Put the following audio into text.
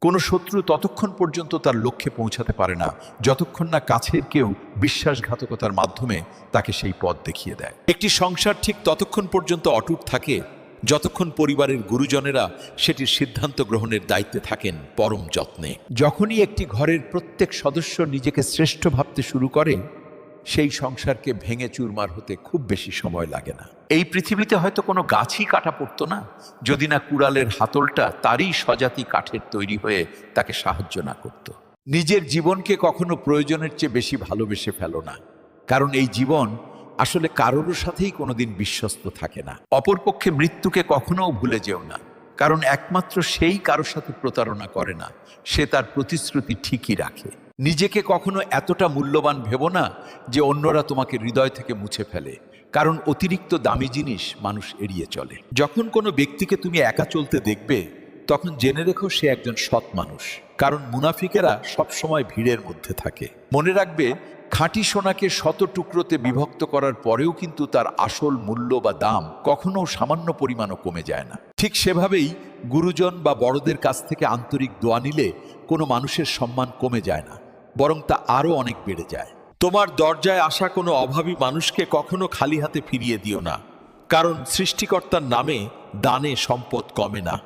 কোনো শত্রু ততক্ষণ পর্যন্ত তার লক্ষ্যে পৌঁছাতে পারে না যতক্ষণ না কাছের কেউ বিশ্বাসঘাতকতার মাধ্যমে তাকে সেই পথ দেখিয়ে দেয়। একটি সংসার ঠিক ততক্ষণ পর্যন্ত অটুট থাকে যতক্ষণ পরিবারের গুরুজনেরা সেটির সিদ্ধান্ত গ্রহণের দায়িত্বে থাকেন পরম যত্নে। যখনই একটি ঘরের প্রত্যেক সদস্য নিজেকে শ্রেষ্ঠ ভাবতে শুরু করে, সেই সংসারকে ভেঙে চুরমার হতে খুব বেশি সময় লাগে না। এই পৃথিবীতে হয়তো কোনো গাছই কাটা পড়তো না যদি না কুড়ালের হাতলটা তারই স্বজাতি কাঠের তৈরি হয়ে তাকে সাহায্য না করত। নিজের জীবনকে কখনো প্রয়োজনের চেয়ে বেশি ভালোবেসে ফেলো না, কারণ এই জীবন আসলে কারোর সাথেই কোনোদিন বিশ্বস্ত থাকে না। অপরপক্ষে মৃত্যুকে কখনোও ভুলে যেও না, কারণ একমাত্র সেই কারোর সাথে প্রতারণা করে না, সে তার প্রতিশ্রুতি ঠিকই রাখে। নিজেকে কখনো এতটা মূল্যবান ভেবো না যে অন্যরা তোমাকে হৃদয় থেকে মুছে ফেলে, কারণ অতিরিক্ত দামি জিনিস মানুষ এড়িয়ে চলে। যখন কোনো ব্যক্তিকে তুমি একা চলতে দেখবে, তখন জেনে রেখো সে একজন সৎ মানুষ, কারণ মুনাফিকেরা সবসময় ভিড়ের মধ্যে থাকে। মনে রাখবে, খাঁটি সোনাকে শত টুকরোতে বিভক্ত করার পরেও কিন্তু তার আসল মূল্য বা দাম কখনো সামান্য পরিমাণও কমে যায় না। ঠিক সেভাবেই গুরুজন বা বড়দের কাছ থেকে আন্তরিক দোয়া নিলে কোনো মানুষের সম্মান কমে যায় না, বরং তা আরও অনেক বেড়ে যায়। তোমার দরজায় আসা কোনো অভাবী মানুষকে কখনো খালি হাতে ফিরিয়ে দিও না, কারণ সৃষ্টিকর্তার নামে দানে সম্পদ কমে না।